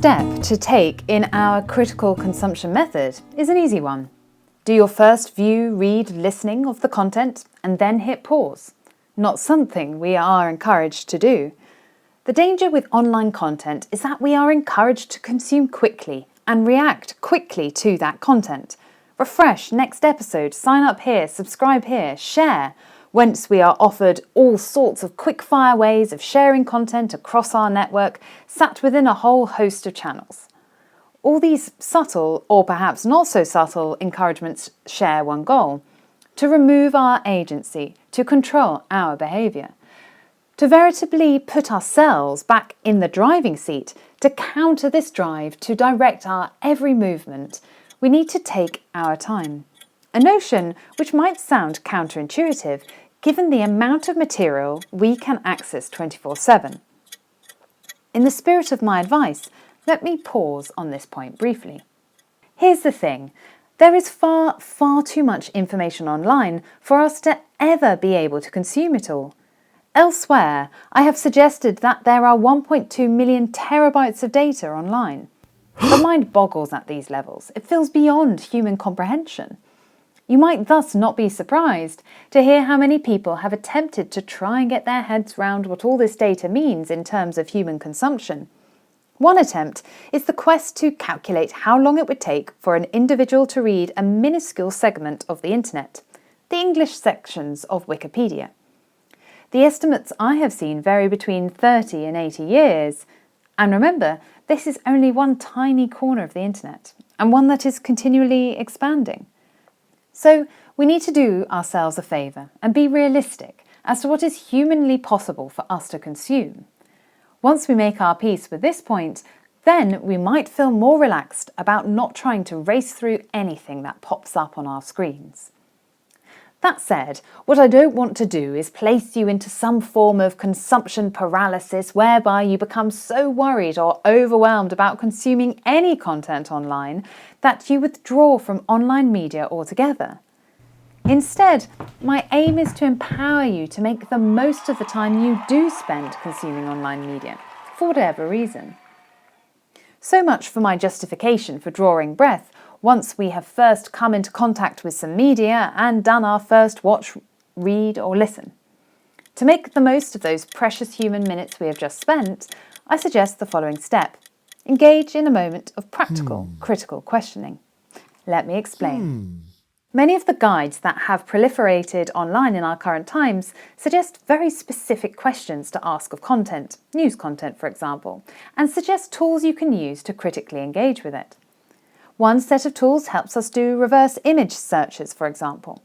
step to take in our critical consumption method is an easy one. Do your first view, read, listening of the content and then hit pause. Not something we are encouraged to do. The danger with online content is that we are encouraged to consume quickly and react quickly to that content. Refresh, next episode, sign up here, subscribe here, share. Whence we are offered all sorts of quick-fire ways of sharing content across our network, sat within a whole host of channels. All these subtle, or perhaps not so subtle, encouragements share one goal: to remove our agency, to control our behaviour. To veritably put ourselves back in the driving seat, to counter this drive, to direct our every movement, we need to take our time. A notion which might sound counterintuitive, given the amount of material we can access 24/7. In the spirit of my advice, let me pause on this point briefly. Here's the thing. There is far too much information online for us to ever be able to consume it all. Elsewhere, I have suggested that there are 1.2 million terabytes of data online. The mind boggles at these levels. It feels beyond human comprehension. You might thus not be surprised to hear how many people have attempted to try and get their heads round what all this data means in terms of human consumption. One attempt is the quest to calculate how long it would take for an individual to read a minuscule segment of the internet, the English sections of Wikipedia. The estimates I have seen vary between 30 and 80 years. And remember, this is only one tiny corner of the internet, and one that is continually expanding. So we need to do ourselves a favour and be realistic as to what is humanly possible for us to consume. Once we make our peace with this point, then we might feel more relaxed about not trying to race through anything that pops up on our screens. That said, what I don't want to do is place you into some form of consumption paralysis whereby you become so worried or overwhelmed about consuming any content online that you withdraw from online media altogether. Instead, my aim is to empower you to make the most of the time you do spend consuming online media, for whatever reason. So much for my justification for drawing breath once we have first come into contact with some media and done our first watch, read or listen. To make the most of those precious human minutes we have just spent, I suggest the following step. Engage in a moment of practical, critical questioning. Let me explain. Many of the guides that have proliferated online in our current times suggest very specific questions to ask of content, news content for example, and suggest tools you can use to critically engage with it. One set of tools helps us do reverse image searches, for example.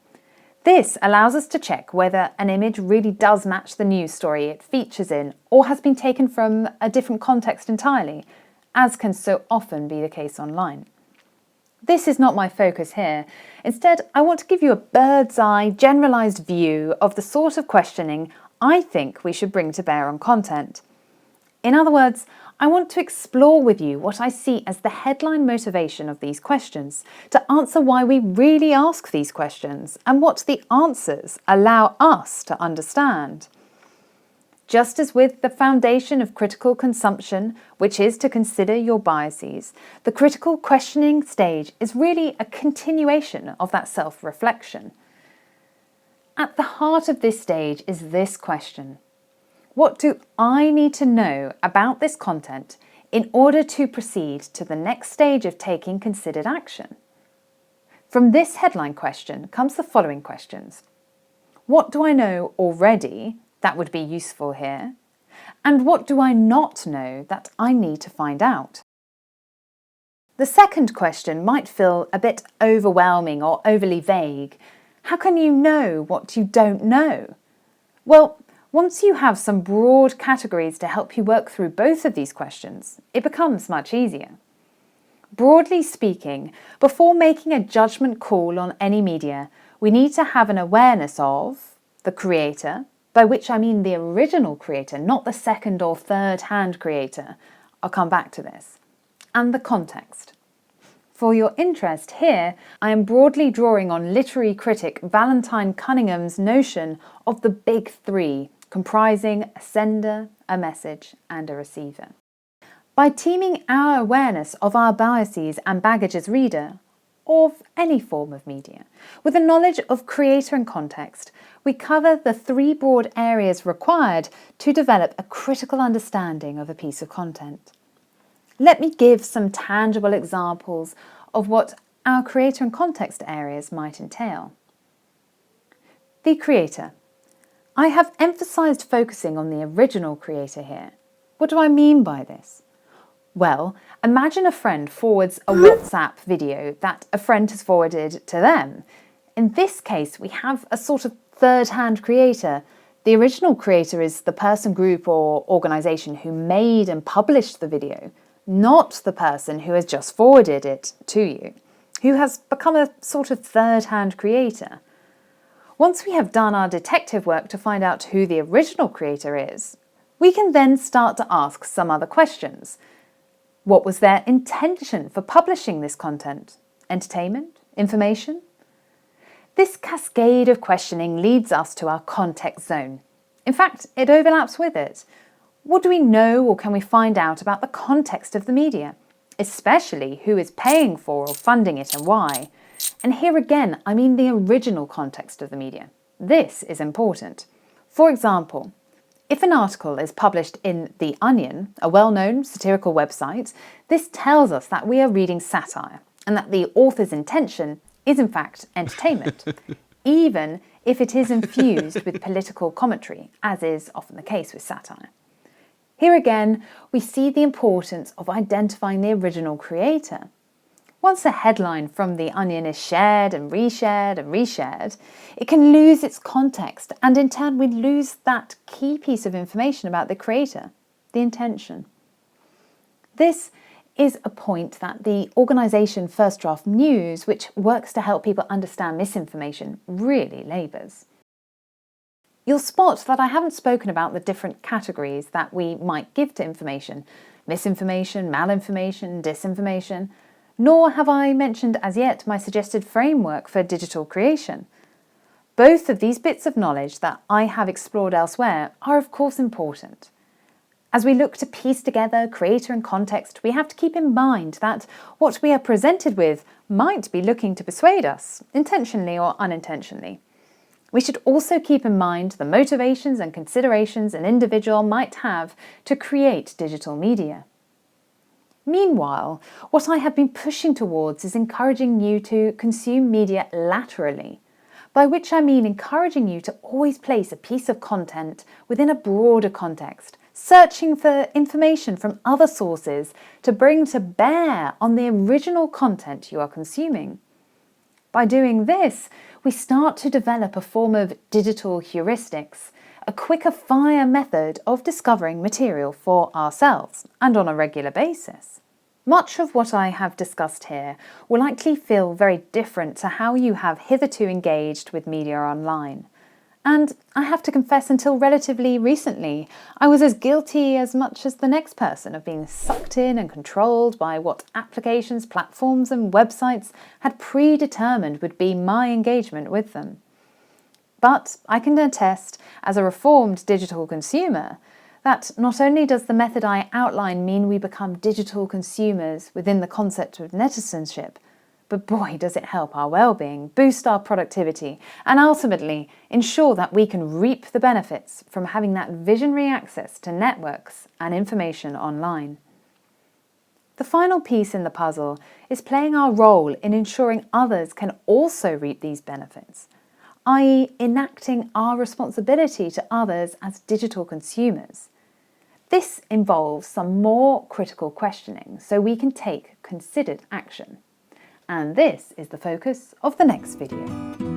This allows us to check whether an image really does match the news story it features in or has been taken from a different context entirely, as can so often be the case online. This is not my focus here. Instead, I want to give you a bird's-eye, generalised view of the sort of questioning I think we should bring to bear on content. In other words, I want to explore with you what I see as the headline motivation of these questions, to answer why we really ask these questions and what the answers allow us to understand. Just as with the foundation of critical consumption, which is to consider your biases, the critical questioning stage is really a continuation of that self-reflection. At the heart of this stage is this question: what do I need to know about this content in order to proceed to the next stage of taking considered action? From this headline question comes the following questions. What do I know already that would be useful here? And what do I not know that I need to find out? The second question might feel a bit overwhelming or overly vague. How can you know what you don't know? Well, once you have some broad categories to help you work through both of these questions, it becomes much easier. Broadly speaking, before making a judgment call on any media, we need to have an awareness of the creator, by which I mean the original creator, not the second or third hand creator. I'll come back to this. And the context. For your interest here, I am broadly drawing on literary critic Valentine Cunningham's notion of the big three, comprising a sender, a message, and a receiver. By teaming our awareness of our biases and baggage as reader, or of any form of media, with a knowledge of creator and context, we cover the 3 broad areas required to develop a critical understanding of a piece of content. Let me give some tangible examples of what our creator and context areas might entail. The creator. I have emphasised focusing on the original creator here. What do I mean by this? Well, imagine a friend forwards a WhatsApp video that a friend has forwarded to them. In this case, we have a sort of third-hand creator. The original creator is the person, group or organisation who made and published the video, not the person who has just forwarded it to you, who has become a sort of third-hand creator. Once we have done our detective work to find out who the original creator is, we can then start to ask some other questions. What was their intention for publishing this content? Entertainment? Information? This cascade of questioning leads us to our context zone. In fact, it overlaps with it. What do we know or can we find out about the context of the media, especially who is paying for or funding it and why? And here again, I mean the original context of the media. This is important. For example, if an article is published in The Onion, a well-known satirical website, this tells us that we are reading satire and that the author's intention is in fact entertainment, even if it is infused with political commentary, as is often the case with satire. Here again, we see the importance of identifying the original creator. Once a headline from The Onion is shared and reshared and reshared, it can lose its context, and in turn we lose that key piece of information about the creator, the intention. This is a point that the organisation First Draft News, which works to help people understand misinformation, really labours. You'll spot that I haven't spoken about the different categories that we might give to information: misinformation, malinformation, disinformation. Nor have I mentioned as yet my suggested framework for digital creation. Both of these bits of knowledge that I have explored elsewhere are of course important. As we look to piece together creator and context, we have to keep in mind that what we are presented with might be looking to persuade us, intentionally or unintentionally. We should also keep in mind the motivations and considerations an individual might have to create digital media. Meanwhile, what I have been pushing towards is encouraging you to consume media laterally, by which I mean encouraging you to always place a piece of content within a broader context, searching for information from other sources to bring to bear on the original content you are consuming. By doing this, we start to develop a form of digital heuristics, a quicker fire method of discovering material for ourselves and on a regular basis. Much of what I have discussed here will likely feel very different to how you have hitherto engaged with media online. And I have to confess, until relatively recently, I was as guilty as much as the next person of being sucked in and controlled by what applications, platforms and websites had predetermined would be my engagement with them. But I can attest, as a reformed digital consumer, that not only does the method I outline mean we become digital consumers within the concept of netizenship, but boy does it help our well-being, boost our productivity, and ultimately ensure that we can reap the benefits from having that visionary access to networks and information online. The final piece in the puzzle is playing our role in ensuring others can also reap these benefits, i.e. enacting our responsibility to others as digital consumers. This involves some more critical questioning so we can take considered action. And this is the focus of the next video.